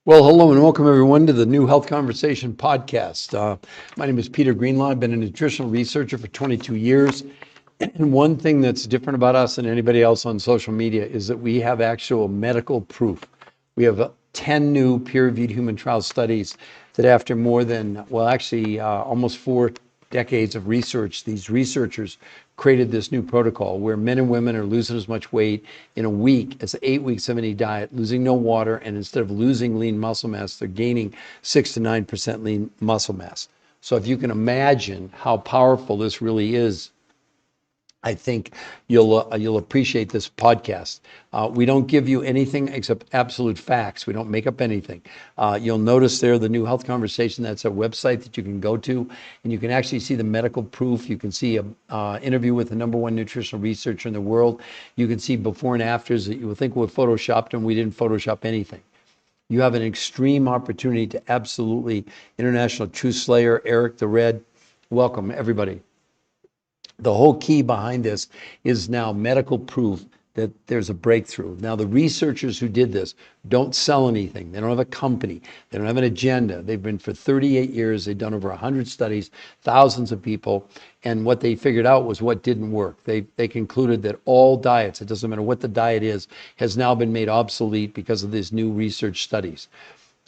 Well, hello and welcome everyone to the New Health Conversation podcast. My name is Peter Greenlaw. I've been a nutritional researcher for 22 years. And one thing that's different about us than anybody else on social media is that we have actual medical proof. We have 10 new peer-reviewed human trial studies that after more than, almost 4 decades of research, these researchers created this new protocol where men and women are losing as much weight in a week as 8 weeks of any diet, losing no water, and instead of losing lean muscle mass, they're gaining 6 to 9% lean muscle mass. So if you can imagine how powerful this really is, I think you'll appreciate this podcast. We don't give you anything except absolute facts. We don't make up anything. You'll notice there the New Health Conversation. That's a website that you can go to, and you can actually see the medical proof. You can see a interview with the #1 nutritional researcher in the world. You can see before and afters that you will think we photoshopped, and we didn't Photoshop anything. You have an extreme opportunity to absolutely international truth slayer Eric the Red. Welcome everybody. The whole key behind this is now medical proof that there's a breakthrough. Now, the researchers who did this don't sell anything. They don't have a company. They don't have an agenda. They've been for 38 years. They've done over 100 studies, thousands of people. And what they figured out was what didn't work. They concluded that all diets, it doesn't matter what the diet is, has now been made obsolete because of these new research studies.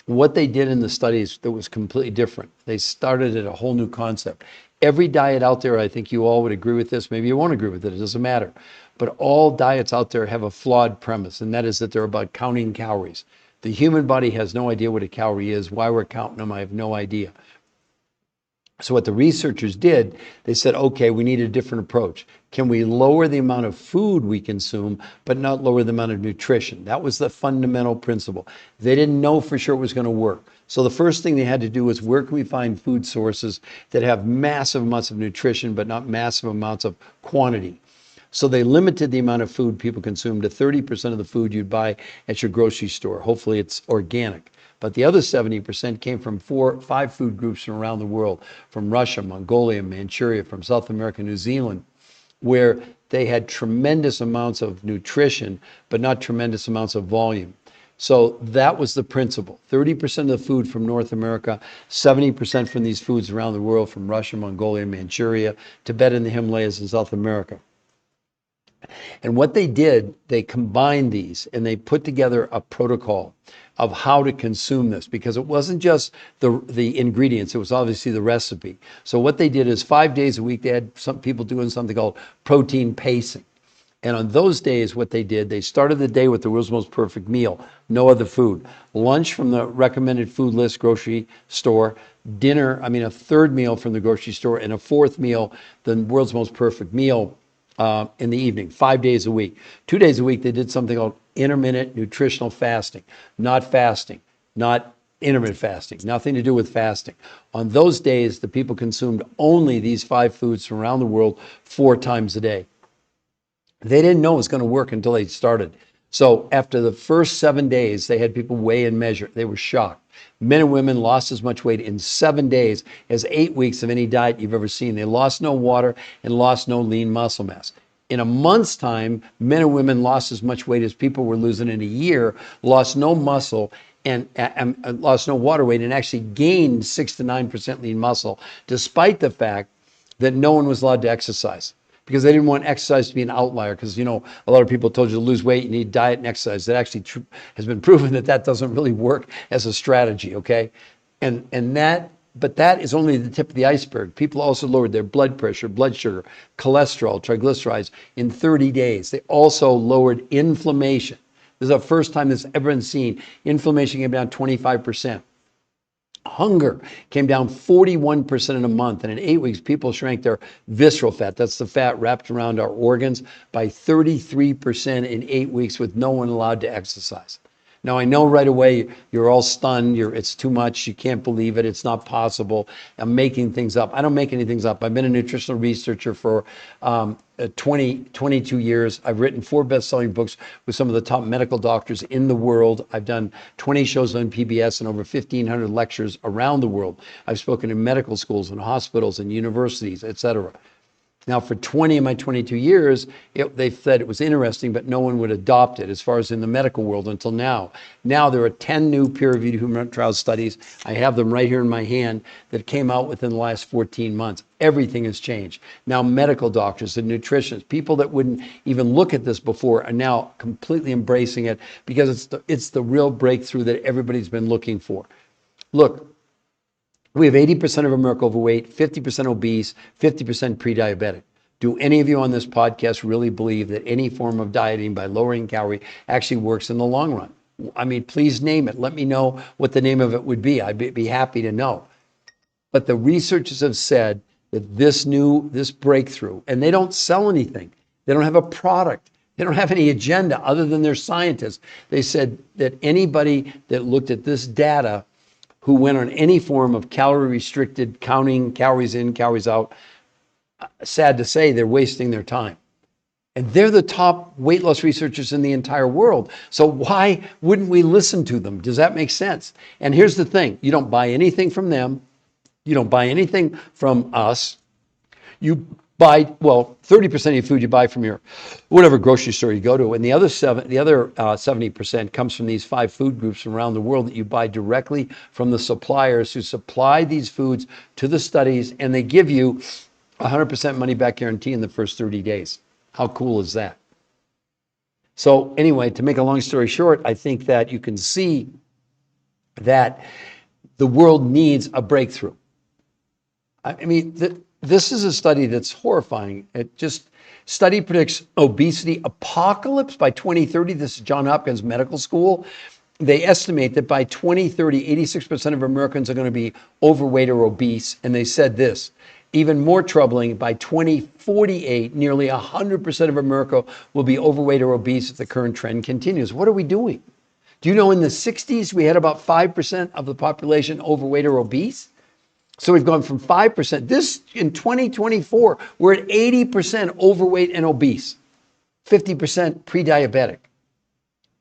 What they did in the studies that was completely different. They started at a whole new concept. Every diet out there, I think you all would agree with this. Maybe you won't agree with it. It doesn't matter. But all diets out there have a flawed premise, and that is that they're about counting calories. The human body has no idea what a calorie is. Why we're counting them, I have no idea. So what the researchers did, they said, okay, we need a different approach. Can we lower the amount of food we consume, but not lower the amount of nutrition? That was the fundamental principle. They didn't know for sure it was going to work. So the first thing they had to do was, where can we find food sources that have massive amounts of nutrition, but not massive amounts of quantity? So they limited the amount of food people consume to 30% of the food you'd buy at your grocery store. Hopefully it's organic. But the other 70% came from 5 food groups from around the world, from Russia, Mongolia, Manchuria, from South America, New Zealand, where they had tremendous amounts of nutrition, but not tremendous amounts of volume. So that was the principle. 30% of the food from North America, 70% from these foods around the world, from Russia, Mongolia, Manchuria, Tibet and the Himalayas in South America. And what they did, they combined these and they put together a protocol of how to consume this, because it wasn't just the ingredients, it was obviously the recipe. So what they did is 5 days a week, they had some people doing something called protein pacing. And on those days, what they did, they started the day with the world's most perfect meal, no other food. Lunch from the recommended food list grocery store, a third meal from the grocery store, and a fourth meal, the world's most perfect meal in the evening, 5 days a week. 2 days a week, they did something called intermittent nutritional fasting, not intermittent fasting, nothing to do with fasting. On those days, the people consumed only these 5 foods from around the world 4 times a day. They didn't know it was going to work until they started. So after the first 7 days, they had people weigh and measure. They were shocked. Men and women lost as much weight in 7 days as 8 weeks of any diet you've ever seen. They lost no water and lost no lean muscle mass. In a month's time, men and women lost as much weight as people were losing in a year, lost no muscle and lost no water weight, and actually gained 6 to 9% lean muscle, despite the fact that no one was allowed to exercise, because they didn't want exercise to be an outlier. Because, a lot of people told you to lose weight, you need diet and exercise. That actually has been proven that doesn't really work as a strategy, okay? But that is only the tip of the iceberg. People also lowered their blood pressure, blood sugar, cholesterol, triglycerides in 30 days. They also lowered inflammation. This is the first time this has ever been seen. Inflammation came down 25%. Hunger came down 41% in a month. And in 8 weeks, people shrank their visceral fat, that's the fat wrapped around our organs, by 33% in 8 weeks with no one allowed to exercise. Now, I know right away you're all stunned. It's too much. You can't believe it. It's not possible. I'm making things up. I don't make anything up. I've been a nutritional researcher for 22 years. I've written 4 best-selling books with some of the top medical doctors in the world. I've done 20 shows on PBS and over 1,500 lectures around the world. I've spoken in medical schools and hospitals and universities, etc. Now, for 20 of my 22 years, they said it was interesting, but no one would adopt it as far as in the medical world until now. Now, there are 10 new peer-reviewed human trial studies. I have them right here in my hand that came out within the last 14 months. Everything has changed. Now, medical doctors and nutritionists, people that wouldn't even look at this before, are now completely embracing it because it's the real breakthrough that everybody's been looking for. Look, we have 80% of America overweight, 50% obese, 50% pre-diabetic. Do any of you on this podcast really believe that any form of dieting by lowering calorie actually works in the long run? I mean, please name it. Let me know what the name of it would be. I'd be happy to know. But the researchers have said that this breakthrough, and they don't sell anything. They don't have a product. They don't have any agenda other than they're scientists. They said that anybody that looked at this data who went on any form of calorie restricted, counting calories in, calories out, sad to say, they're wasting their time. And they're the top weight loss researchers in the entire world. So why wouldn't we listen to them? Does that make sense? And here's the thing. You don't buy anything from them. You don't buy anything from us. You buy, 30% of your food you buy from your whatever grocery store you go to, and the other 70% comes from these 5 food groups from around the world that you buy directly from the suppliers who supply these foods to the studies, and they give you 100% money back guarantee in the first 30 days. How cool is that? So anyway, to make a long story short, I think that you can see that the world needs a breakthrough. I mean, this is a study that's horrifying. Study predicts obesity apocalypse by 2030. This is Johns Hopkins Medical School. They estimate that by 2030, 86% of Americans are going to be overweight or obese. And they said this, even more troubling, by 2048, nearly 100% of America will be overweight or obese if the current trend continues. What are we doing? Do you know in the 60s, we had about 5% of the population overweight or obese? So we've gone from 5%. This, in 2024, we're at 80% overweight and obese, 50% pre-diabetic.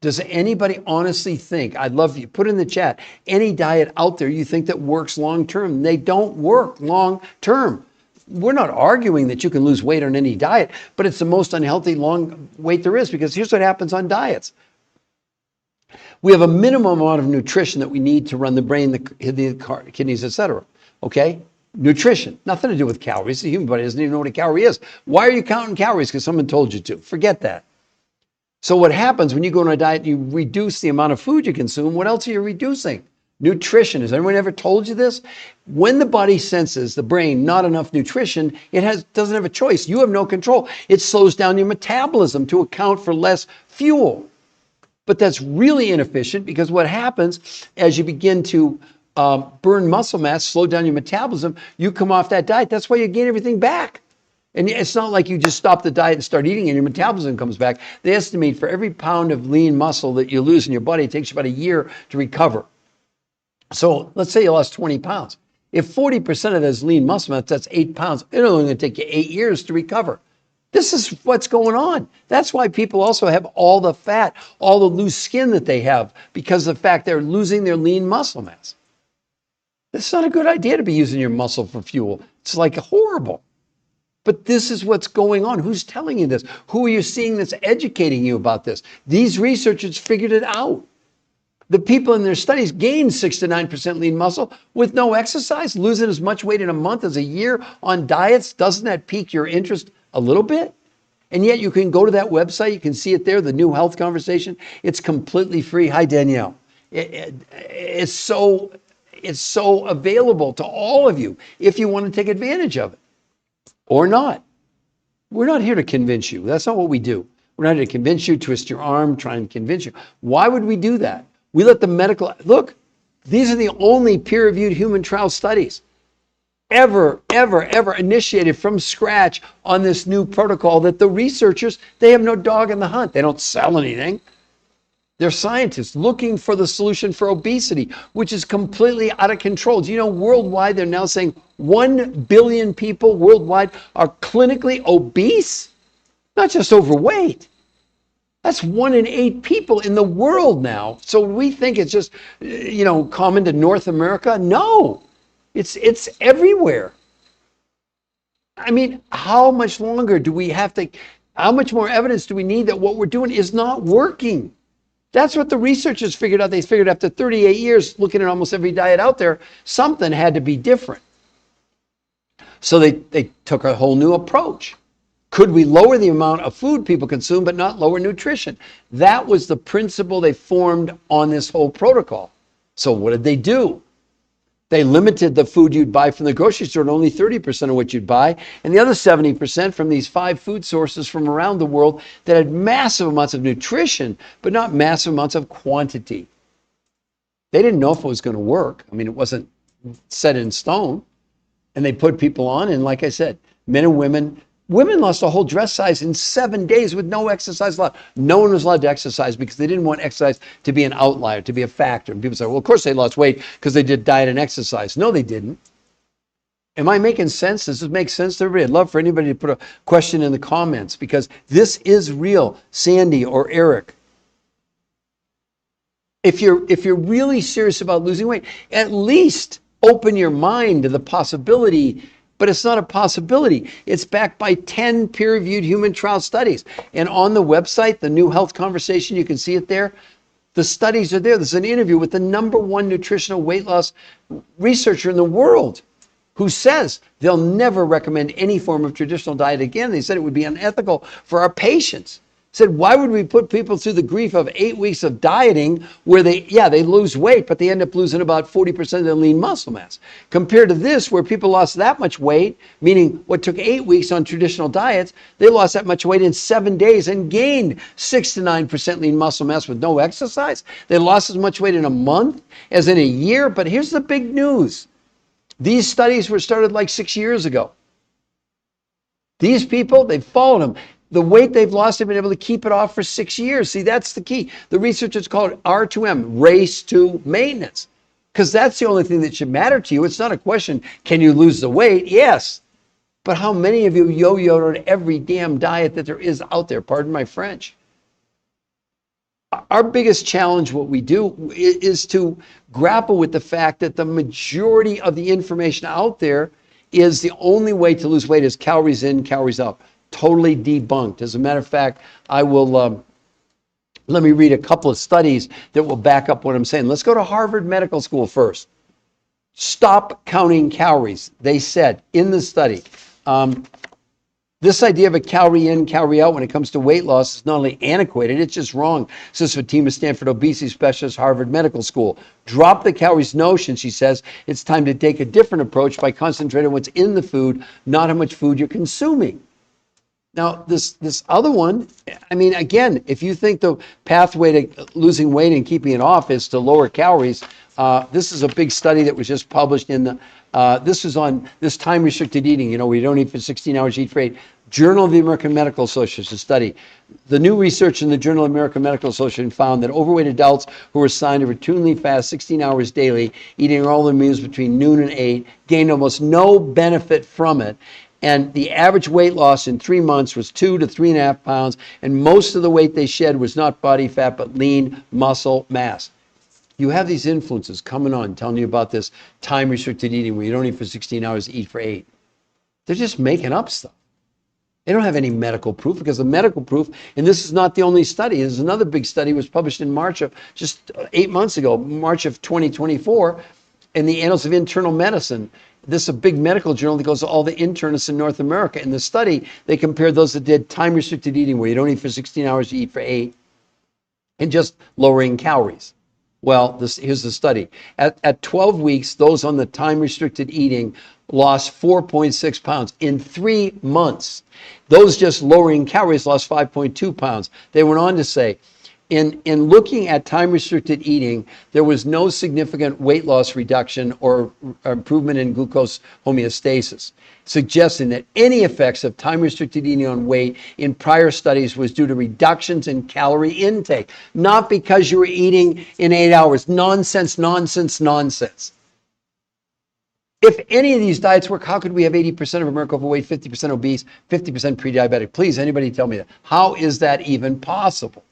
Does anybody honestly think, I'd love you, put in the chat, any diet out there you think that works long-term? They don't work long-term. We're not arguing that you can lose weight on any diet, but it's the most unhealthy long weight there is, because here's what happens on diets. We have a minimum amount of nutrition that we need to run the brain, the kidneys, etc. Okay? Nutrition, nothing to do with calories. The human body doesn't even know what a calorie is. Why are you counting calories? Because someone told you to. Forget that. So what happens when you go on a diet, you reduce the amount of food you consume. What else are you reducing? Nutrition. Has anyone ever told you this? When the body senses, the brain, not enough nutrition, it doesn't have a choice. You have no control. It slows down your metabolism to account for less fuel. But that's really inefficient, because what happens as you begin to burn muscle mass, slow down your metabolism, you come off that diet. That's why you gain everything back. And it's not like you just stop the diet and start eating and your metabolism comes back. They estimate for every pound of lean muscle that you lose in your body, it takes you about a year to recover. So let's say you lost 20 pounds. If 40% of that is lean muscle mass, that's 8 pounds. It's only going to take you 8 years to recover. This is what's going on. That's why people also have all the fat, all the loose skin that they have, because of the fact they're losing their lean muscle mass. It's not a good idea to be using your muscle for fuel. It's like horrible. But this is what's going on. Who's telling you this? Who are you seeing that's educating you about this? These researchers figured it out. The people in their studies gained 6 to 9% lean muscle with no exercise, losing as much weight in a month as a year on diets. Doesn't that pique your interest a little bit? And yet you can go to that website. You can see it there, the New Health Conversation. It's completely free. Hi, Danielle. It's so available to all of you if you want to take advantage of it or not. We're not here to convince you. That's not what we do. We're not here to convince you, twist your arm, try and convince you. Why would we do that? We let the medical, look, these are the only peer-reviewed human trial studies ever initiated from scratch on this new protocol that the researchers, they have no dog in the hunt. They don't sell anything. They're scientists looking for the solution for obesity, which is completely out of control. Do you know worldwide they're now saying 1 billion people worldwide are clinically obese? Not just overweight. That's 1 in 8 people in the world now. So we think it's just, common to North America. No, it's everywhere. I mean, how much longer do we have to, how much more evidence do we need that what we're doing is not working? That's what the researchers figured out. They figured after 38 years, looking at almost every diet out there, something had to be different. So they took a whole new approach. Could we lower the amount of food people consume, but not lower nutrition? That was the principle they formed on this whole protocol. So what did they do? They limited the food you'd buy from the grocery store to only 30% of what you'd buy, and the other 70% from these 5 food sources from around the world that had massive amounts of nutrition, but not massive amounts of quantity. They didn't know if it was going to work. I mean, it wasn't set in stone. And they put people on, and like I said, men and women lost a whole dress size in 7 days with no exercise allowed. No one was allowed to exercise because they didn't want exercise to be an outlier, to be a factor. And people say, well, of course they lost weight because they did diet and exercise. No, they didn't. Am I making sense? Does this make sense to everybody? I'd love for anybody to put a question in the comments because this is real. Sandy or Eric. If you're really serious about losing weight, at least open your mind to the possibility, but it's not a possibility. It's backed by 10 peer-reviewed human trial studies. And on the website, the New Health Conversation, you can see it there. The studies are there. There's an interview with the #1 nutritional weight loss researcher in the world who says they'll never recommend any form of traditional diet again. They said it would be unethical for our patients. Said, why would we put people through the grief of 8 weeks of dieting where they lose weight, but they end up losing about 40% of their lean muscle mass. Compared to this, where people lost that much weight, meaning what took 8 weeks on traditional diets, they lost that much weight in 7 days and gained 6 to 9% lean muscle mass with no exercise. They lost as much weight in a month as in a year. But here's the big news. These studies were started like 6 years ago. These people, they followed them. The weight they've lost, they've been able to keep it off for 6 years. See, that's the key. The researchers call it R2M, race to maintenance, because that's the only thing that should matter to you. It's not a question, can you lose the weight? Yes. But how many of you yo-yoed on every damn diet that there is out there? Pardon my French. Our biggest challenge, what we do, is to grapple with the fact that the majority of the information out there is the only way to lose weight is calories in, calories out. Totally debunked. As a matter of fact, I will, let me read a couple of studies that will back up what I'm saying. Let's go to Harvard Medical School first. Stop counting calories. They said in the study, this idea of a calorie in, calorie out when it comes to weight loss is not only antiquated, it's just wrong, says a team of Stanford obesity specialists, Harvard Medical School. Drop the calories notion, she says. It's time to take a different approach by concentrating on what's in the food, not how much food you're consuming. Now, this other one, I mean, again, if you think the pathway to losing weight and keeping it off is to lower calories, this is a big study that was just published in the, this was on this time-restricted eating, you know, where you don't eat for 16 hours, you eat for 8. Journal of the American Medical Association study. The new research in the Journal of the American Medical Association found that overweight adults who were assigned to routinely fast 16 hours daily, eating all their meals between noon and 8, gained almost no benefit from it. And the average weight loss in 3 months was 2 to 3.5 pounds. And most of the weight they shed was not body fat, but lean muscle mass. You have these influences coming on, telling you about this time-restricted eating where you don't eat for 16 hours, eat for 8. They're just making up stuff. They don't have any medical proof, because the medical proof, and this is not the only study. There's another big study was published in March of just 8 months ago, March of 2024, in the Annals of Internal Medicine. This is a big medical journal that goes to all the internists in North America. In the study, they compared those that did time-restricted eating, where you don't eat for 16 hours, you eat for 8, and just lowering calories. Well, here's the study. At 12 weeks, those on the time-restricted eating lost 4.6 pounds in 3 months. Those just lowering calories lost 5.2 pounds. They went on to say, in looking at time-restricted eating, there was no significant weight loss reduction or improvement in glucose homeostasis, suggesting that any effects of time-restricted eating on weight in prior studies was due to reductions in calorie intake, not because you were eating in 8 hours. Nonsense, nonsense, nonsense. If any of these diets work, how could we have 80% of America overweight, 50% obese, 50% pre-diabetic? Please, anybody tell me that. How is that even possible?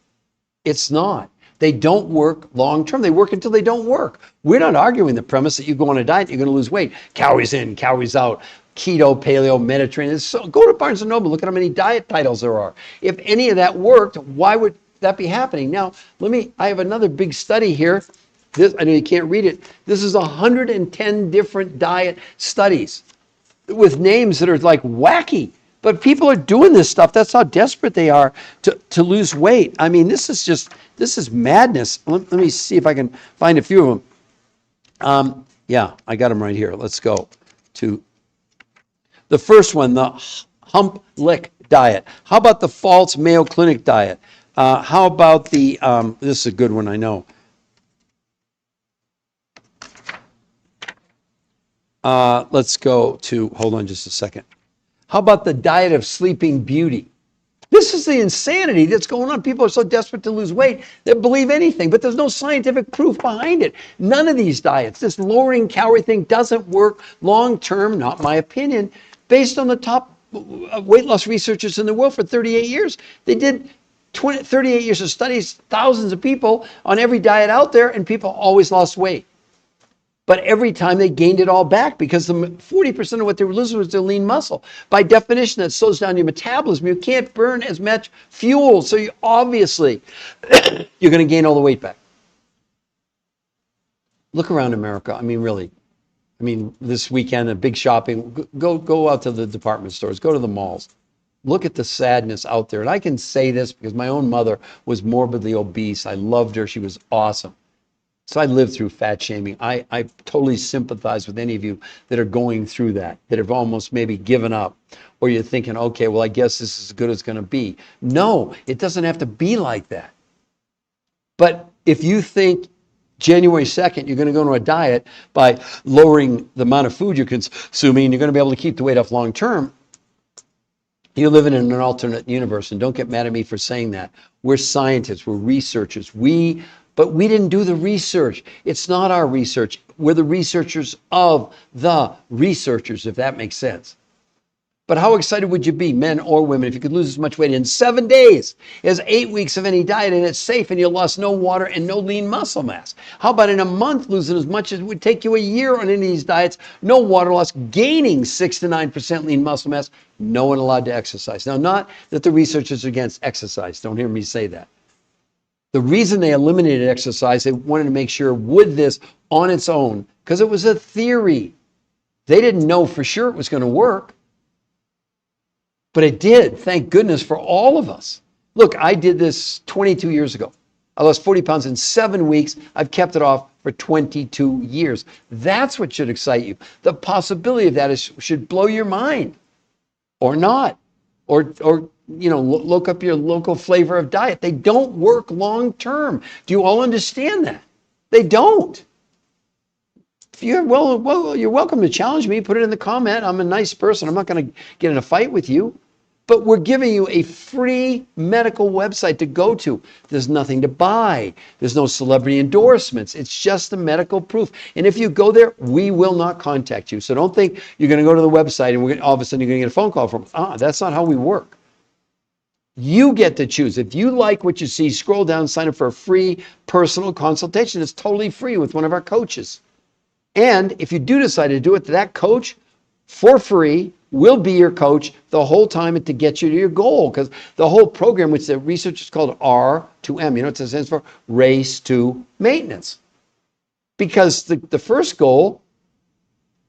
It's not. They don't work long term. They work until they don't work. We're not arguing the premise that you go on a diet, you're going to lose weight. Calories in, calories out, keto, paleo, Mediterranean. So go to Barnes & Noble, look at how many diet titles there are. If any of that worked, why would that be happening? Now, I have another big study here. This, I know you can't read it. This is 110 different diet studies with names that are like wacky. But people are doing this stuff. That's how desperate they are to lose weight. I mean, this is madness. Let me see if I can find a few of them. Yeah, I got them right here. Let's go to the first one, the hump lick diet. How about the false Mayo Clinic diet? How about the, this is a good one, I know. Let's go to, hold on just a second. How about the diet of Sleeping Beauty? This is the insanity that's going on. People are so desperate to lose weight, they believe anything, but there's no scientific proof behind it. None of these diets, this lowering calorie thing doesn't work long term, not my opinion, based on the top weight loss researchers in the world for 38 years. They did 38 years of studies, thousands of people on every diet out there, and people always lost weight. But every time they gained it all back because 40% of what they were losing was their lean muscle. By definition, that slows down your metabolism. You can't burn as much fuel. So you obviously, you're going to gain all the weight back. Look around America. I mean, really. I mean, this weekend, a big shopping. Go out to the department stores. Go to the malls. Look at the sadness out there. And I can say this because my own mother was morbidly obese. I loved her. She was awesome. So I lived through fat shaming. I totally sympathize with any of you that are going through that have almost maybe given up. Or you're thinking, okay, well, I guess this is as good as it's going to be. No, it doesn't have to be like that. But if you think January 2nd, you're going to go on a diet by lowering the amount of food you're consuming, and you're going to be able to keep the weight off long term, you're living in an alternate universe. And don't get mad at me for saying that. We're scientists. We're researchers. But we didn't do the research. It's not our research. We're the researchers of the researchers, if that makes sense. But how excited would you be, men or women, if you could lose as much weight in 7 days as 8 weeks of any diet, and it's safe, and you lost no water and no lean muscle mass? How about in a month losing as much as it would take you a year on any of these diets, no water loss, gaining 6 to 9% lean muscle mass, no one allowed to exercise? Now, not that the research is against exercise. Don't hear me say that. The reason they eliminated exercise, they wanted to make sure, would this on its own, because it was a theory. They didn't know for sure it was going to work. But it did, thank goodness for all of us. Look, I did this 22 years ago. I lost 40 pounds in 7 weeks. I've kept it off for 22 years. That's what should excite you. The possibility of that should blow your mind. Or not. Or look up your local flavor of diet. They don't work long term. Do you all understand that? They don't. If you're you're welcome to challenge me. Put it in the comment. I'm a nice person. I'm not going to get in a fight with you. But we're giving you a free medical website to go to. There's nothing to buy. There's no celebrity endorsements. It's just the medical proof. And if you go there, we will not contact you. So don't think you're going to go to the website and all of a sudden you're going to get a phone call from us. That's not how we work. You get to choose. If you like what you see, scroll down, sign up for a free personal consultation. It's totally free with one of our coaches. And if you do decide to do it, that coach, for free, will be your coach the whole time and to get you to your goal. Because the whole program, which the research is called R2M, you know what it stands for? Race to Maintenance. Because the first goal,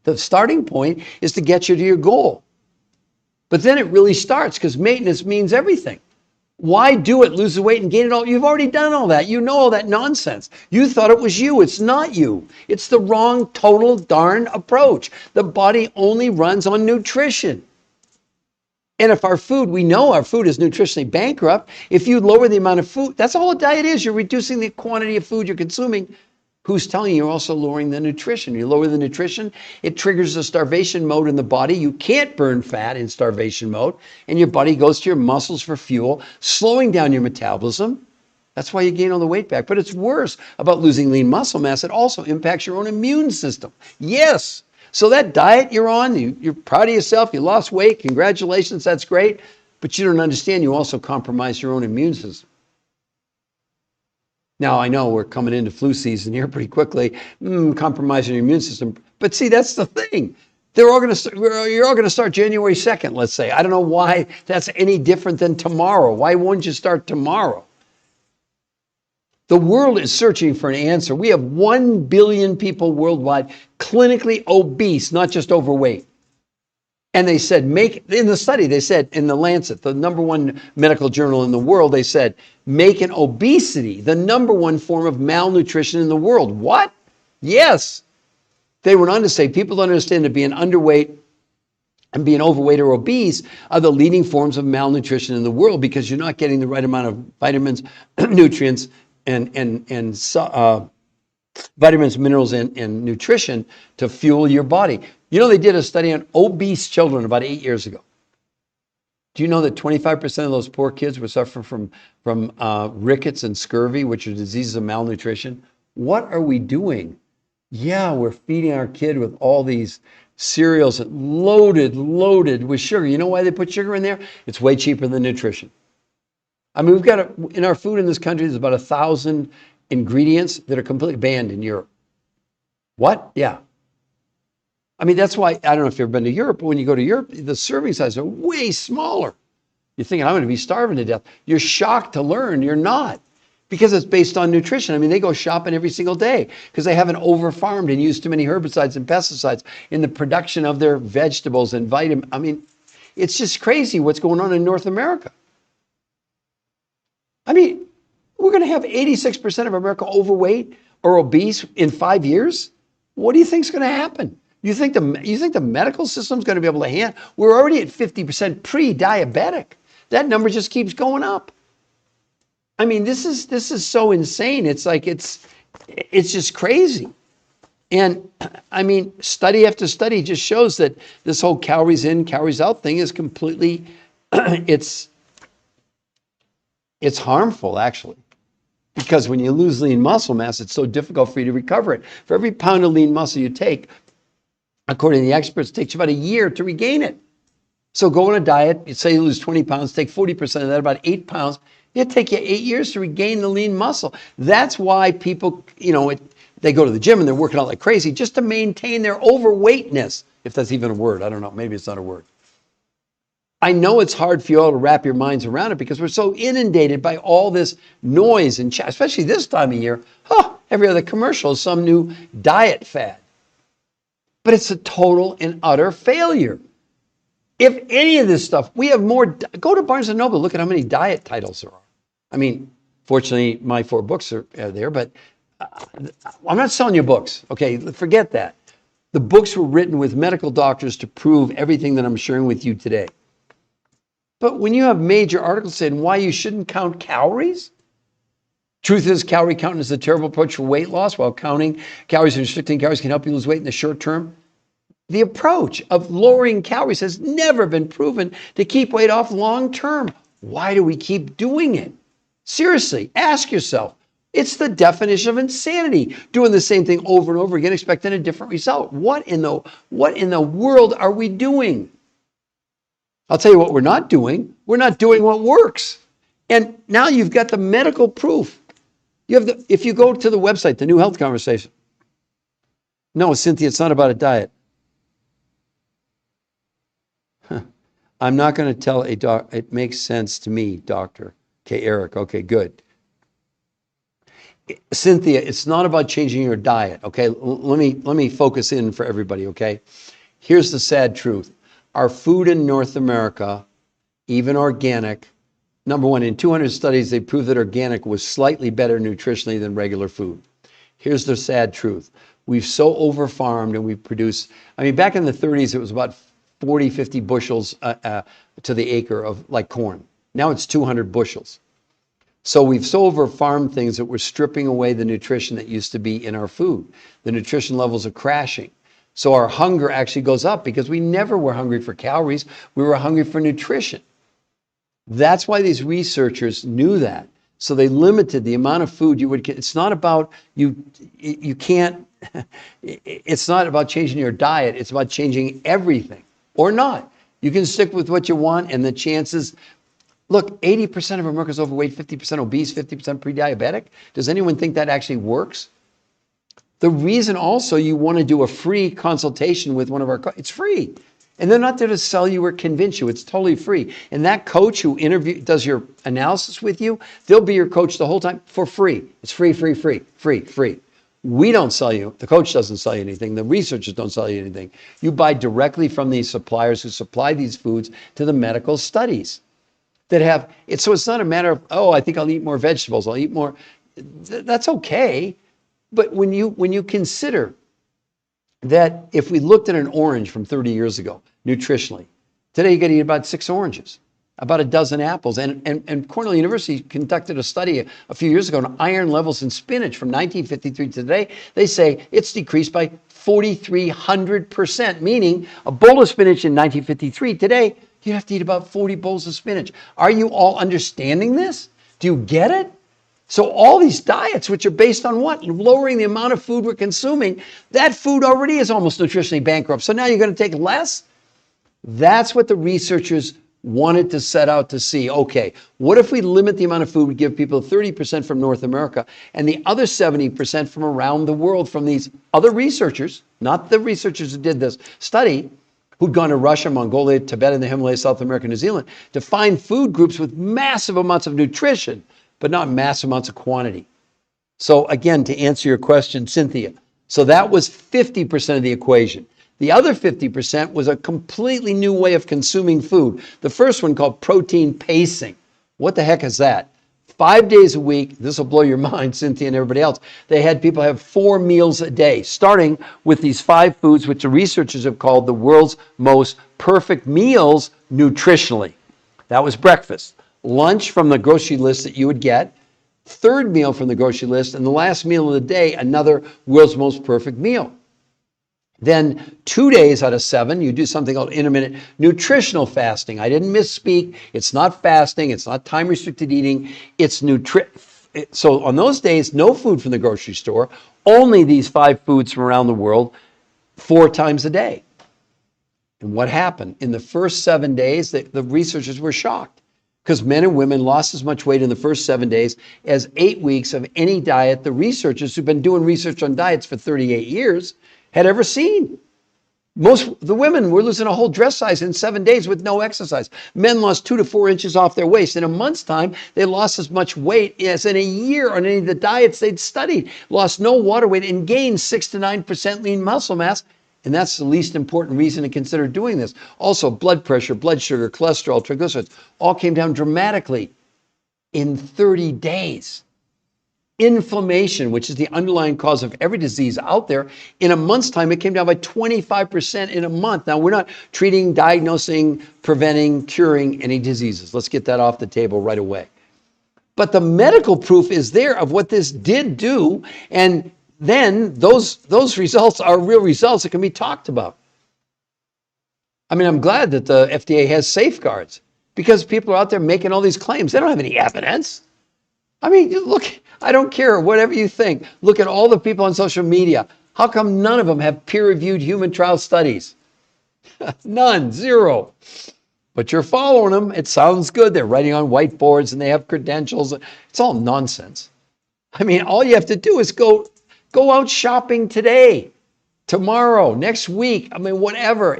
the starting point, is to get you to your goal. But then it really starts because maintenance means everything. Why do it, lose the weight and gain it all? You've already done all that. You know all that nonsense. You thought it was you. It's not you. It's the wrong total darn approach. The body only runs on nutrition. And if we know our food is nutritionally bankrupt, if you lower the amount of food, that's all a diet is. You're reducing the quantity of food you're consuming. Who's telling you you're also lowering the nutrition? You lower the nutrition, it triggers the starvation mode in the body. You can't burn fat in starvation mode, and your body goes to your muscles for fuel, slowing down your metabolism. That's why you gain all the weight back. But it's worse about losing lean muscle mass. It also impacts your own immune system. Yes. So that diet you're on, you're proud of yourself, you lost weight, congratulations, that's great. But you don't understand, you also compromise your own immune system. Now, I know we're coming into flu season here pretty quickly, compromising your immune system. But see, that's the thing. You're all going to start January 2nd, let's say. I don't know why that's any different than tomorrow. Why wouldn't you start tomorrow? The world is searching for an answer. We have 1 billion people worldwide clinically obese, not just overweight. And they said, in the study, they said in the Lancet, the #1 medical journal in the world, they said, making obesity the #1 form of malnutrition in the world. What? Yes. They went on to say, people don't understand that being underweight and being overweight or obese are the leading forms of malnutrition in the world because you're not getting the right amount of vitamins, nutrients, and vitamins, minerals, and nutrition to fuel your body. You know, they did a study on obese children about 8 years ago. Do you know that 25% of those poor kids were suffering from rickets and scurvy, which are diseases of malnutrition? What are we doing? Yeah, we're feeding our kid with all these cereals loaded with sugar. You know why they put sugar in there? It's way cheaper than nutrition. I mean, in our food in this country, there's about 1,000 ingredients that are completely banned in Europe. What? Yeah. I mean, that's why, I don't know if you've ever been to Europe, but when you go to Europe, the serving sizes are way smaller. You're thinking, I'm going to be starving to death. You're shocked to learn you're not, because it's based on nutrition. I mean, they go shopping every single day because they haven't over-farmed and used too many herbicides and pesticides in the production of their vegetables and vitamins. I mean, it's just crazy what's going on in North America. I mean, we're going to have 86% of America overweight or obese in 5 years? What do you think is going to happen? You think the medical system's going to be able to handle? We're already at 50% pre-diabetic. That number just keeps going up. I mean, this is so insane. It's like it's just crazy. And I mean, study after study just shows that this whole calories in, calories out thing is completely it's harmful, actually. Because when you lose lean muscle mass, it's so difficult for you to recover it. For every pound of lean muscle you take, according to the experts, it takes you about a year to regain it. So go on a diet, you say you lose 20 pounds, take 40% of that, about 8 pounds. It'll take you 8 years to regain the lean muscle. That's why people, they go to the gym and they're working out like crazy just to maintain their overweightness, if that's even a word. I don't know, maybe it's not a word. I know it's hard for you all to wrap your minds around it because we're so inundated by all this noise and chat, especially this time of year. Every other commercial is some new diet fad. But it's a total and utter failure. If any of this stuff, we have more, go to Barnes & Noble, look at how many diet titles there are. I mean, fortunately, my 4 books are there, but I'm not selling you books, okay? Forget that. The books were written with medical doctors to prove everything that I'm sharing with you today. But when you have major articles saying why you shouldn't count calories, truth is calorie counting is a terrible approach for weight loss, while counting calories and restricting calories can help you lose weight in the short term. The approach of lowering calories has never been proven to keep weight off long term. Why do we keep doing it? Seriously, ask yourself. It's the definition of insanity, doing the same thing over and over again, expecting a different result. What in the world are we doing? I'll tell you what we're not doing. We're not doing what works. And now you've got the medical proof. If you go to the website, the New Health Conversation. No, Cynthia, it's not about a diet. I'm not going to tell a doc. It makes sense to me, doctor. Okay, Eric. Okay, good. Cynthia, it's not about changing your diet. Okay, let me focus in for everybody. Okay, here's the sad truth. Our food in North America, even organic, number one, in 200 studies, they proved that organic was slightly better nutritionally than regular food. Here's the sad truth. We've so over-farmed and we produce, I mean, back in the 30s, it was about 40, 50 bushels to the acre of like corn. Now it's 200 bushels. So we've so over-farmed things that we're stripping away the nutrition that used to be in our food. The nutrition levels are crashing. So our hunger actually goes up because we never were hungry for calories. We were hungry for nutrition. That's why these researchers knew that. So they limited the amount of food you would get. It's not about you can't, it's not about changing your diet. It's about changing everything or not. You can stick with what you want and the chances, Look, 80% of Americans overweight, 50% obese, 50% pre-diabetic. Does anyone think that actually works? The reason also you want to do a free consultation with one of our it's free. And they're not there to sell you or convince you. It's totally free. And that coach who does your analysis with you, they'll be your coach the whole time for free. It's free, free, free, free, free. We don't sell you. The coach doesn't sell you anything. The researchers don't sell you anything. You buy directly from these suppliers who supply these foods to the medical studies that have it. So it's not a matter of, oh, I think I'll eat more vegetables. I'll eat more. That's okay. But when you consider that if we looked at an orange from 30 years ago, nutritionally, today you got to eat about 6 oranges, about a dozen apples. And Cornell University conducted a study a few years ago on iron levels in spinach from 1953 to today. They say it's decreased by 4,300%, meaning a bowl of spinach in 1953, today you have to eat about 40 bowls of spinach. Are you all understanding this? Do you get it? So all these diets, which are based on what? Lowering the amount of food we're consuming, that food already is almost nutritionally bankrupt. So now you're going to take less? That's what the researchers wanted to set out to see. Okay, what if we limit the amount of food we give people, 30% from North America and the other 70% from around the world, from these other researchers, not the researchers who did this study, who'd gone to Russia, Mongolia, Tibet, and the Himalayas, South America, New Zealand, to find food groups with massive amounts of nutrition, but not massive amounts of quantity. So again, to answer your question, Cynthia, so that was 50% of the equation. The other 50% was a completely new way of consuming food. The first one called protein pacing. What the heck is that? 5 days a week, this will blow your mind, Cynthia and everybody else, they had people have 4 meals a day, starting with these 5 foods, which the researchers have called the world's most perfect meals nutritionally. That was breakfast. Lunch from the grocery list that you would get, third meal from the grocery list, and the last meal of the day, another world's most perfect meal. Then 2 days out of 7, you do something called intermittent nutritional fasting. I didn't misspeak. It's not fasting. It's not time-restricted eating. It's So on those days, no food from the grocery store, only these 5 foods from around the world 4 times a day. And what happened? In the first 7 days, the researchers were shocked, because men and women lost as much weight in the first 7 days as 8 weeks of any diet the researchers who've been doing research on diets for 38 years had ever seen. The women were losing a whole dress size in 7 days with no exercise. Men lost 2 to 4 inches off their waist. In a month's time, they lost as much weight as in a year on any of the diets they'd studied. Lost no water weight and gained 6 to 9% lean muscle mass. And that's the least important reason to consider doing this. Also, blood pressure, blood sugar, cholesterol, triglycerides, all came down dramatically in 30 days. Inflammation, which is the underlying cause of every disease out there, in a month's time, it came down by 25% in a month. Now, we're not treating, diagnosing, preventing, curing any diseases. Let's get that off the table right away. But the medical proof is there of what this did do, and then those results are real results that can be talked about. I mean, I'm glad that the FDA has safeguards, because people are out there making all these claims. They don't have any evidence. I mean, look, I don't care, whatever you think. Look at all the people on social media. How come none of them have peer-reviewed human trial studies? None, 0. But you're following them. It sounds good. They're writing on whiteboards and they have credentials. It's all nonsense. I mean, all you have to do is go out shopping today, tomorrow, next week. I mean, whatever.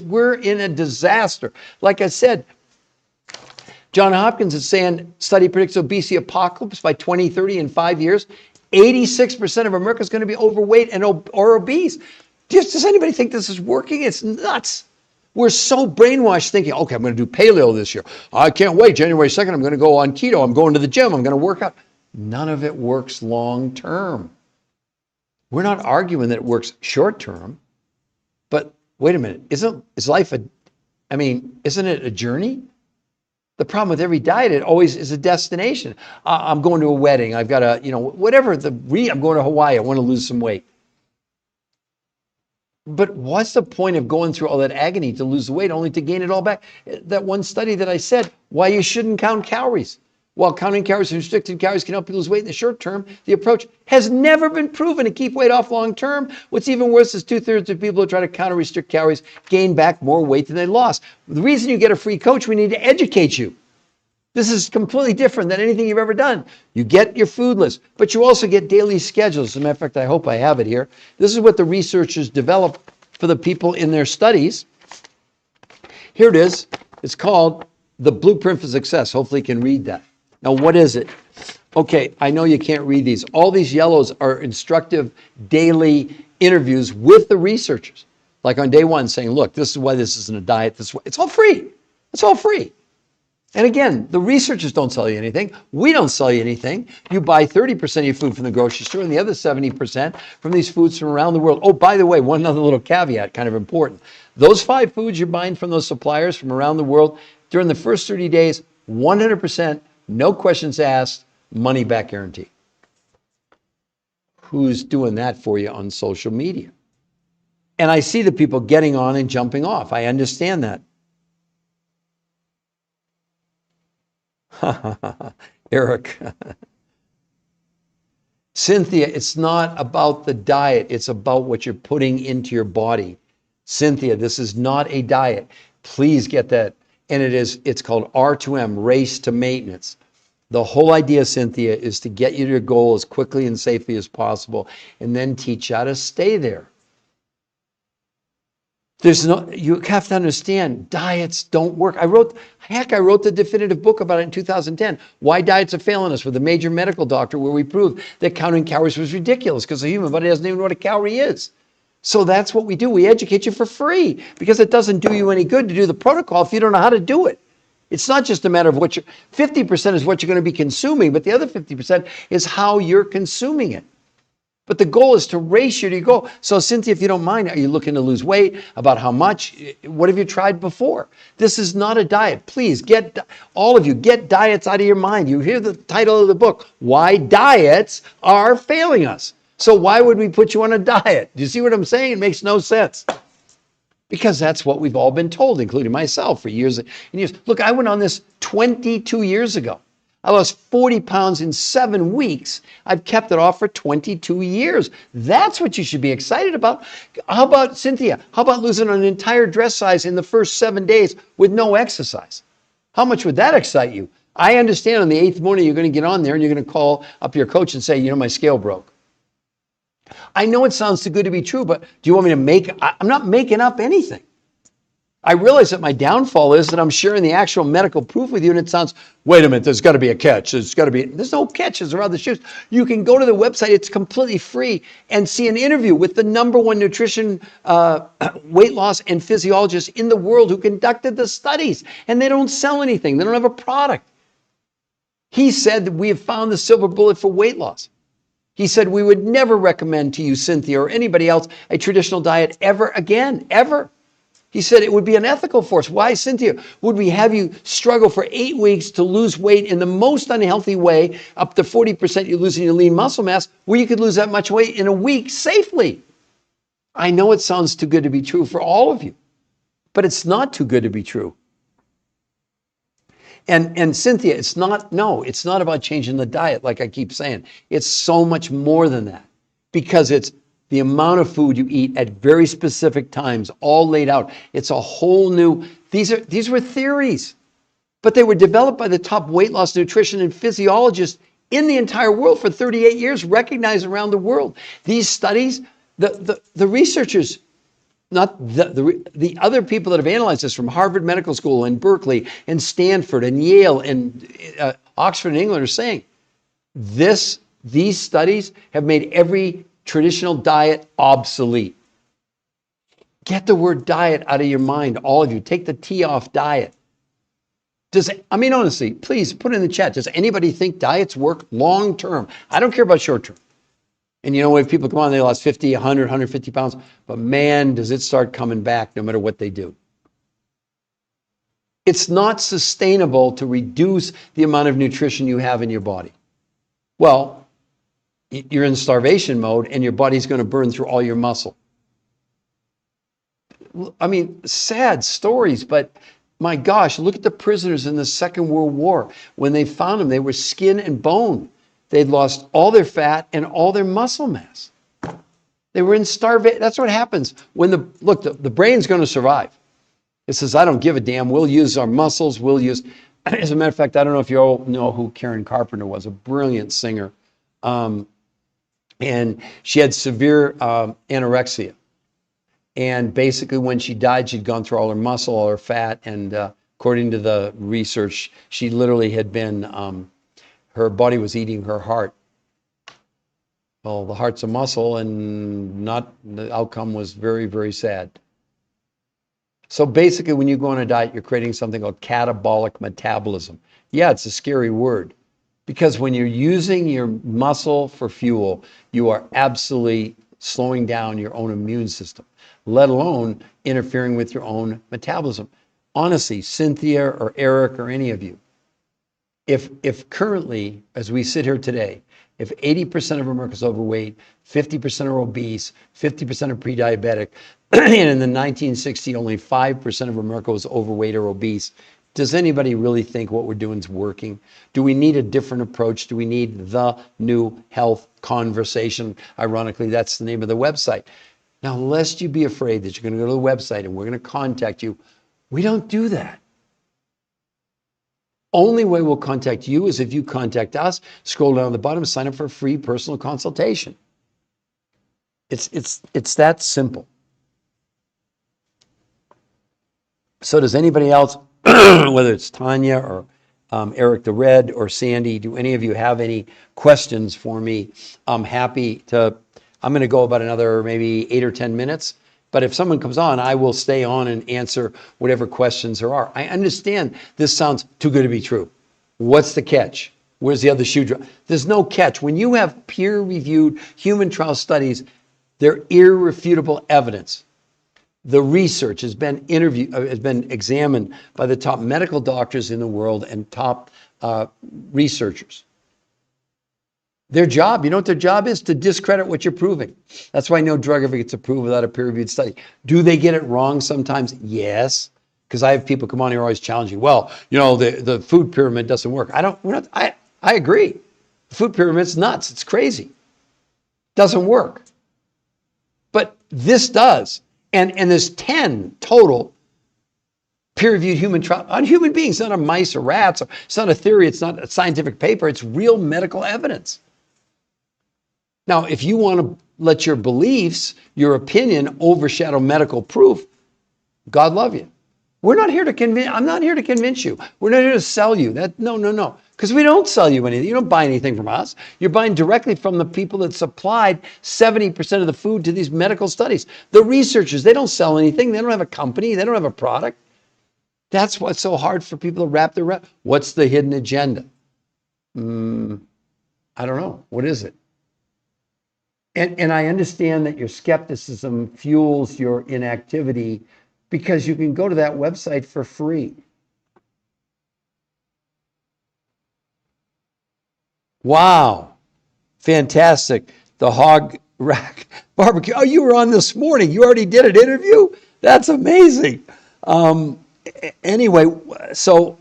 We're in a disaster. Like I said, John Hopkins is saying, study predicts obesity apocalypse by 2030 in 5 years. 86% of America is going to be overweight or obese. Does anybody think this is working? It's nuts. We're so brainwashed thinking, okay, I'm going to do paleo this year. I can't wait. January 2nd, I'm going to go on keto. I'm going to the gym. I'm going to work out. None of it works long term. We're not arguing that it works short term, but wait a minute. Isn't it a journey? The problem with every diet, it always is a destination. I'm going to a wedding. I've got whatever I'm going to Hawaii. I want to lose some weight. But what's the point of going through all that agony to lose the weight only to gain it all back? That one study that I said, why you shouldn't count calories. While counting calories and restricted calories can help you lose weight in the short term, the approach has never been proven to keep weight off long term. What's even worse is 2/3 of people who try to counter restrict calories gain back more weight than they lost. The reason you get a free coach, we need to educate you. This is completely different than anything you've ever done. You get your food list, but you also get daily schedules. As a matter of fact, I hope I have it here. This is what the researchers developed for the people in their studies. Here it is. It's called The Blueprint for Success. Hopefully you can read that. Now, what is it? Okay, I know you can't read these. All these yellows are instructive daily interviews with the researchers. Like on day one saying, look, this is why this isn't a diet. It's all free. It's all free. And again, the researchers don't sell you anything. We don't sell you anything. You buy 30% of your food from the grocery store and the other 70% from these foods from around the world. Oh, by the way, one other little caveat, kind of important. Those 5 foods you're buying from those suppliers from around the world, during the first 30 days, 100%, no questions asked, money back guarantee. Who's doing that for you on social media? And I see the people getting on and jumping off. I understand that. Eric. Cynthia, it's not about the diet. It's about what you're putting into your body. Cynthia, this is not a diet. Please get that. And it's called R2M, race to maintenance. The whole idea, Cynthia, is to get you to your goal as quickly and safely as possible and then teach you how to stay there. You have to understand, diets don't work. I wrote the definitive book about it in 2010, Why Diets Are Failing Us, with a major medical doctor, where we proved that counting calories was ridiculous because the human body doesn't even know what a calorie is. So that's what we do. We educate you for free because it doesn't do you any good to do the protocol if you don't know how to do it. It's not just a matter of 50% is what you're going to be consuming, but the other 50% is how you're consuming it. But the goal is to race you to your goal. So Cynthia, if you don't mind, are you looking to lose weight? About how much? What have you tried before? This is not a diet. Please all of you, get diets out of your mind. You hear the title of the book, Why Diets Are Failing Us. So why would we put you on a diet? Do you see what I'm saying? It makes no sense. Because that's what we've all been told, including myself, for years and years. Look, I went on this 22 years ago. I lost 40 pounds in 7 weeks. I've kept it off for 22 years. That's what you should be excited about. How about, Cynthia, how about losing an entire dress size in the first 7 days with no exercise? How much would that excite you? I understand on the 8th morning you're going to get on there and you're going to call up your coach and say, my scale broke. I know it sounds too good to be true, but do you want me to I'm not making up anything. I realize that my downfall is that I'm sharing the actual medical proof with you, and it sounds, wait a minute, there's got to be a catch. There's no catches around the shoes. You can go to the website, it's completely free, and see an interview with the #1 nutrition, weight loss, and physiologist in the world who conducted the studies, and they don't sell anything. They don't have a product. He said that we have found the silver bullet for weight loss. He said we would never recommend to you, Cynthia, or anybody else, a traditional diet ever again, ever. He said it would be unethical for us. Why, Cynthia, would we have you struggle for 8 weeks to lose weight in the most unhealthy way, up to 40% you lose in your lean muscle mass, where you could lose that much weight in a week safely? I know it sounds too good to be true for all of you, but it's not too good to be true. And Cynthia, it's not about changing the diet, like I keep saying. It's so much more than that, because it's the amount of food you eat at very specific times, all laid out. It's a whole new, these were theories, but they were developed by the top weight loss nutrition and physiologists in the entire world for 38 years, recognized around the world. These studies, the researchers, not the other people that have analyzed this from Harvard Medical School and Berkeley and Stanford and Yale and Oxford and England, are saying these studies have made every traditional diet obsolete. Get the word diet out of your mind, all of you. Take the T off diet. Honestly, please put in the chat. Does anybody think diets work long term? I don't care about short term. And if people come on, they lost 50, 100, 150 pounds. But man, does it start coming back no matter what they do. It's not sustainable to reduce the amount of nutrition you have in your body. Well, you're in starvation mode and your body's going to burn through all your muscle. Sad stories, but my gosh, look at the prisoners in the Second World War. When they found them, they were skin and bone. They'd lost all their fat and all their muscle mass. They were in starvation. That's what happens when the brain's going to survive. It says, I don't give a damn. We'll use our muscles. As a matter of fact, I don't know if you all know who Karen Carpenter was, a brilliant singer. And she had severe anorexia. And basically when she died, she'd gone through all her muscle, all her fat, and according to the research, she literally had been, her body was eating her heart. Well, the heart's a muscle, and the outcome was very, very sad. So basically, when you go on a diet, you're creating something called catabolic metabolism. Yeah, it's a scary word, because when you're using your muscle for fuel, you are absolutely slowing down your own immune system, let alone interfering with your own metabolism. Honestly, Cynthia or Eric or any of you, if currently, as we sit here today, if 80% of America's overweight, 50% are obese, 50% are pre-diabetic, and in the 1960s, only 5% of America was overweight or obese, does anybody really think what we're doing is working? Do we need a different approach? Do we need the new health conversation? Ironically, that's the name of the website. Now, lest you be afraid that you're going to go to the website and we're going to contact you, we don't do that. Only way we'll contact you is if you contact us, scroll down to the bottom, sign up for a free personal consultation. It's that simple. So does anybody else, whether it's Tanya or Eric the Red or Sandy, do any of you have any questions for me? I'm happy to, I'm going to go about another maybe 8 or 10 minutes. But if someone comes on, I will stay on and answer whatever questions there are. I understand this sounds too good to be true. What's the catch? Where's the other shoe drop? There's no catch. When you have peer-reviewed human trial studies, they're irrefutable evidence. The research has been examined by the top medical doctors in the world and top researchers. Their job, you know what their job is? To discredit what you're proving. That's why no drug ever gets approved without a peer-reviewed study. Do they get it wrong sometimes? Yes. Because I have people come on here always challenging. Well, you know, the food pyramid doesn't work. I agree. The food pyramid's nuts. It's crazy. Doesn't work. But this does. And there's 10 total peer-reviewed human trials on human beings, not on mice or rats. It's not a theory. It's not a scientific paper. It's real medical evidence. Now, if you want to let your beliefs, your opinion overshadow medical proof, God love you. We're not here to convince, I'm not here to convince you. We're not here to sell you. No. Because we don't sell you anything. You don't buy anything from us. You're buying directly from the people that supplied 70% of the food to these medical studies. The researchers, they don't sell anything. They don't have a company. They don't have a product. That's what's so hard for people to wrap their head. What's the hidden agenda? I don't know. What is it? And I understand that your skepticism fuels your inactivity because you can go to that website for free. Wow. Fantastic. The Hog Rack Barbecue. Oh, you were on this morning. You already did an interview? That's amazing. Anyway, so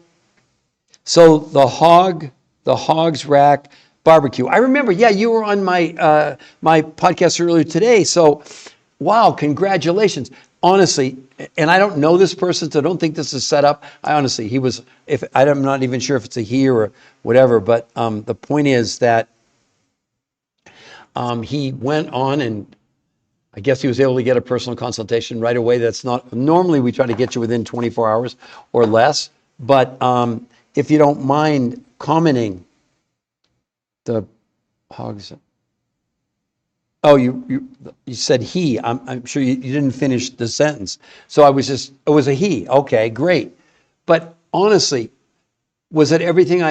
the Hog's Rack Barbecue. I remember, yeah, you were on my my podcast earlier today. So, wow, congratulations. Honestly, and I don't know this person, so I don't think this is set up. He was, I'm not even sure if it's a he or whatever, but the point is that he went on and I guess he was able to get a personal consultation right away. That's not, normally we try to get you within 24 hours or less, but if you don't mind commenting, the Hogs. Oh, you said he. I'm sure you didn't finish the sentence. So it was a he. Okay, great. But honestly, was it everything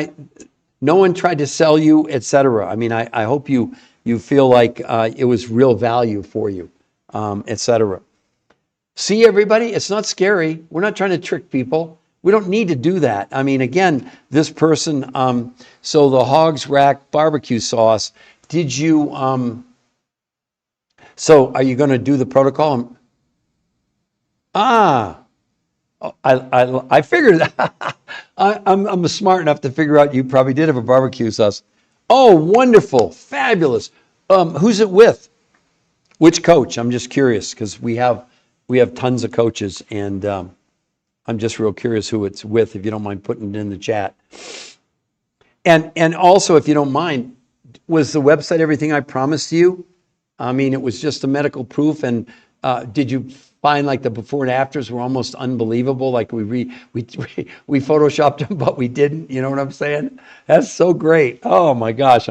no one tried to sell you, etc.? I mean, I hope you feel like it was real value for you, etc. See, everybody, it's not scary. We're not trying to trick people. We don't need to do that. I mean, again, this person, so the Hog's Rack barbecue sauce, did you, so are you going to do the protocol? I figured, I'm smart enough to figure out you probably did have a barbecue sauce. Oh, wonderful, fabulous. Who's it with? Which coach? I'm just curious because we have tons of coaches and I'm just real curious who it's with, if you don't mind putting it in the chat. And also, if you don't mind, was the website everything I promised you? I mean, it was just the medical proof. And did you find like the before and afters were almost unbelievable? Like we photoshopped them, but we didn't. You know what I'm saying? That's so great. Oh my gosh,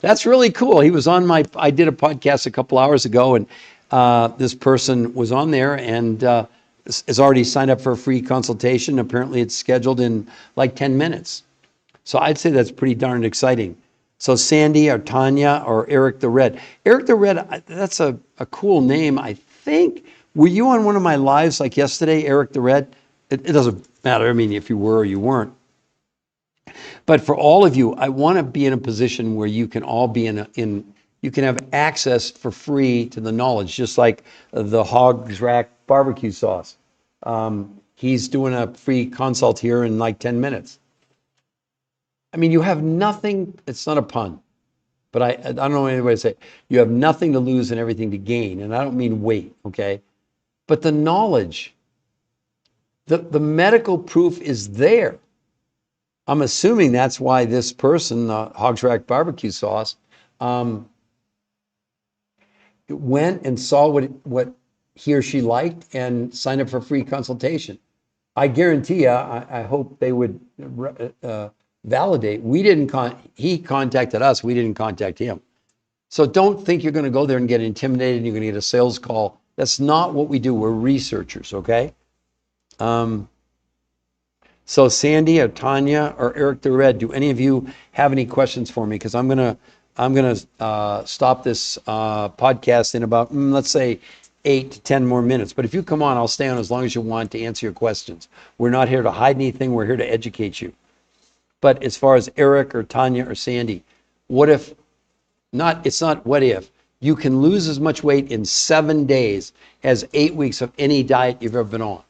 that's really cool. He was on I did a podcast a couple hours ago, and this person was on there and has already signed up for a free consultation. Apparently, it's scheduled in like 10 minutes. So I'd say that's pretty darn exciting. So Sandy or Tanya or Eric the Red. Eric the Red, that's a cool name, I think. Were you on one of my lives like yesterday, Eric the Red? It doesn't matter, I mean, if you were or you weren't. But for all of you, I want to be in a position where you can all be you can have access for free to the knowledge, just like the Hog's Rack barbecue sauce. He's doing a free consult here in like 10 minutes. I mean, you have nothing, it's not a pun, but I don't know any way to say it. You have nothing to lose and everything to gain. And I don't mean weight, okay? But the knowledge, the medical proof is there. I'm assuming that's why this person, Hog's Rack barbecue sauce, went and saw what he or she liked and signed up for a free consultation. I guarantee you, I hope they would validate. He contacted us. We didn't contact him. So don't think you're going to go there and get intimidated and you're going to get a sales call. That's not what we do. We're researchers, okay? So Sandy or Tanya or Eric the Red, do any of you have any questions for me? Because I'm gonna stop this podcast in about let's say 8 to 10 more minutes. But if you come on, I'll stay on as long as you want to answer your questions. We're not here to hide anything. We're here to educate you. But as far as Eric or Tanya or Sandy, what if, it's not what if, you can lose as much weight in 7 days as 8 weeks of any diet you've ever been on.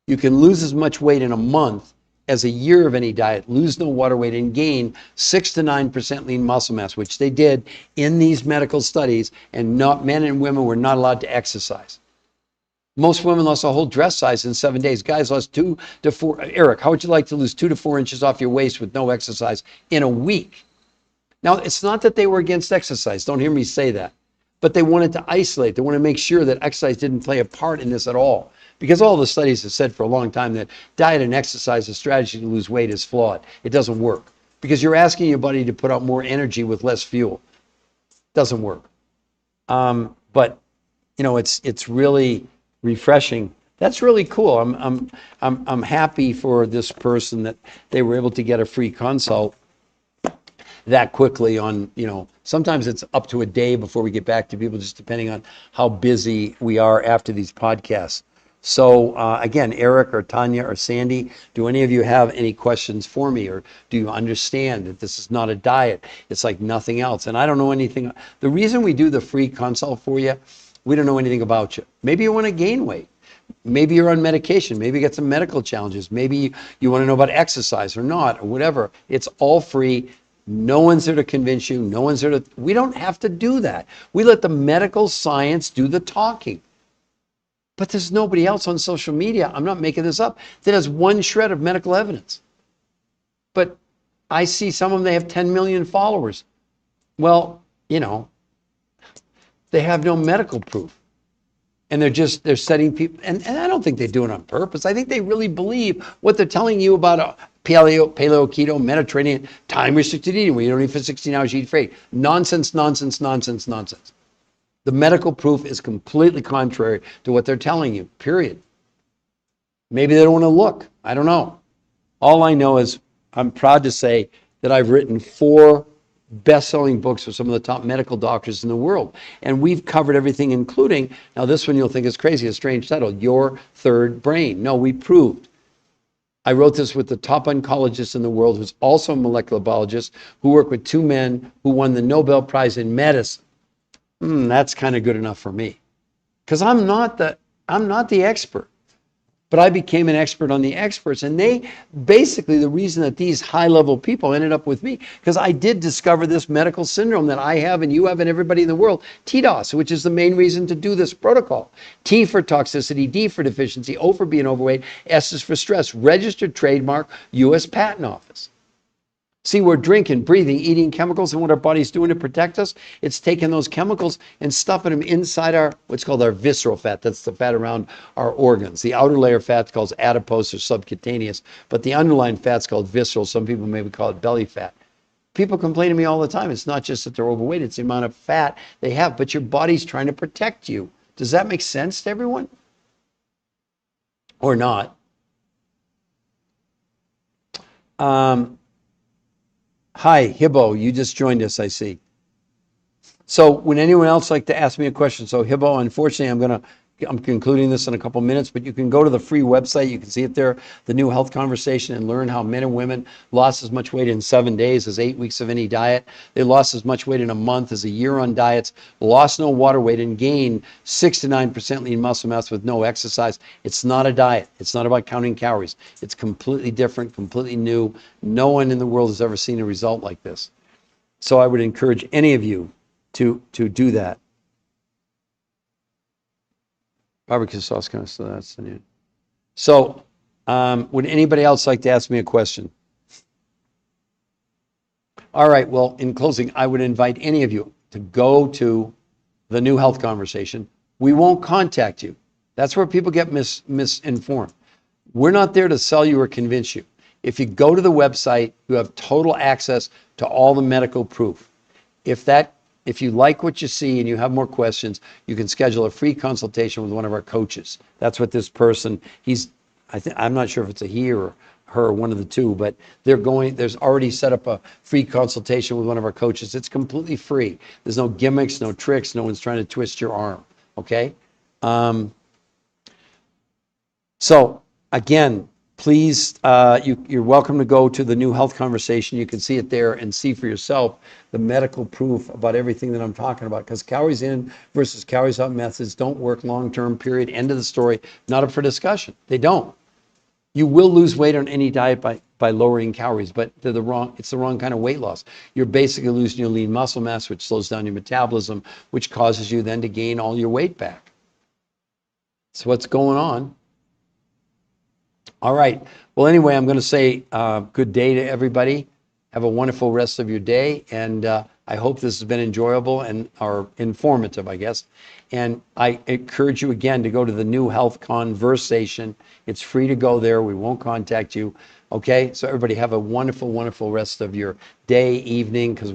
You can lose as much weight in a month as a year of any diet, lose no water weight, and gain 6 to 9% lean muscle mass, which they did in these medical studies, and men and women were not allowed to exercise. Most women lost a whole dress size in 7 days. Guys lost 2 to 4. Eric, how would you like to lose 2 to 4 inches off your waist with no exercise in a week? Now, it's not that they were against exercise. Don't hear me say that. But they wanted to isolate. They wanted to make sure that exercise didn't play a part in this at all. Because all the studies have said for a long time that diet and exercise, the strategy to lose weight, is flawed. It doesn't work. Because you're asking your body to put out more energy with less fuel. Doesn't work. But, it's really refreshing. That's really cool. I'm happy for this person that they were able to get a free consult that quickly on, sometimes it's up to a day before we get back to people, just depending on how busy we are after these podcasts. So again, Eric or Tanya or Sandy, do any of you have any questions for me? Or do you understand that this is not a diet? It's like nothing else. And I don't know anything. The reason we do the free consult for you, we don't know anything about you. Maybe you want to gain weight. Maybe you're on medication. Maybe you got some medical challenges. Maybe you want to know about exercise or not, or whatever. It's all free. No one's there to convince you. No one's there to, we don't have to do that. We let the medical science do the talking. But there's nobody else on social media, I'm not making this up, that has one shred of medical evidence. But I see some of them, they have 10 million followers. Well, they have no medical proof. And they're setting people, and I don't think they do it on purpose. I think they really believe what they're telling you about paleo, keto, Mediterranean, time-restricted eating, where you don't eat for 16 hours, you eat for 8. Nonsense, nonsense, nonsense, nonsense. The medical proof is completely contrary to what they're telling you, period. Maybe they don't want to look. I don't know. All I know is I'm proud to say that I've written 4 best-selling books for some of the top medical doctors in the world. And we've covered everything, including, now this one you'll think is crazy, a strange title, Your Third Brain. No, we proved. I wrote this with the top oncologist in the world, who's also a molecular biologist, who worked with 2 men who won the Nobel Prize in medicine. That's kind of good enough for me. Because I'm not the expert. But I became an expert on the experts. And they basically, the reason that these high-level people ended up with me, because I did discover this medical syndrome that I have and you have and everybody in the world, TDOS, which is the main reason to do this protocol. T for toxicity, D for deficiency, O for being overweight, S is for stress. Registered trademark, U.S. Patent Office. See, we're drinking, breathing, eating chemicals, and what our body's doing to protect us, it's taking those chemicals and stuffing them inside our, what's called our visceral fat. That's the fat around our organs. The outer layer fat's called adipose or subcutaneous, but the underlying fat's called visceral. Some people maybe call it belly fat. People complain to me all the time. It's not just that they're overweight, it's the amount of fat they have, but your body's trying to protect you. Does that make sense to everyone? Or not? Hi, Hibbo, you just joined us, I see. So would anyone else like to ask me a question? So Hibbo, unfortunately, I'm concluding this in a couple minutes, but you can go to the free website. You can see it there, the New Health Conversation, and learn how men and women lost as much weight in 7 days as 8 weeks of any diet. They lost as much weight in a month as a year on diets, lost no water weight, and gained 6 to 9% lean muscle mass with no exercise. It's not a diet. It's not about counting calories. It's completely different, completely new. No one in the world has ever seen a result like this. So I would encourage any of you to do that. Barbecue sauce kind of stuff. That's the new. So, would anybody else like to ask me a question? All right. Well, in closing, I would invite any of you to go to the New Health Conversation. We won't contact you. That's where people get misinformed. We're not there to sell you or convince you. If you go to the website, you have total access to all the medical proof. If you like what you see and you have more questions, you can schedule a free consultation with one of our coaches. That's what this person, I'm not sure if it's a he or her, one of the two, but there's already set up a free consultation with one of our coaches. It's completely free. There's no gimmicks, no tricks, no one's trying to twist your arm, okay? So again, please, you're welcome to go to the New Health Conversation. You can see it there and see for yourself the medical proof about everything that I'm talking about, because calories in versus calories out methods don't work long-term, period, end of the story, not up for discussion. They don't. You will lose weight on any diet by lowering calories, but it's the wrong kind of weight loss. You're basically losing your lean muscle mass, which slows down your metabolism, which causes you then to gain all your weight back. So what's going on? All right. Well, anyway, I'm going to say good day to everybody. Have a wonderful rest of your day. And I hope this has been enjoyable or informative, I guess. And I encourage you again to go to the New Health Conversation. It's free to go there. We won't contact you. Okay. So everybody have a wonderful, wonderful rest of your day, evening, because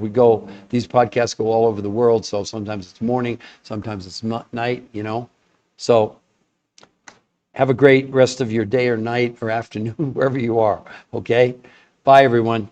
these podcasts go all over the world. So sometimes it's morning, sometimes it's night, So have a great rest of your day or night or afternoon, wherever you are. Okay? Bye, everyone.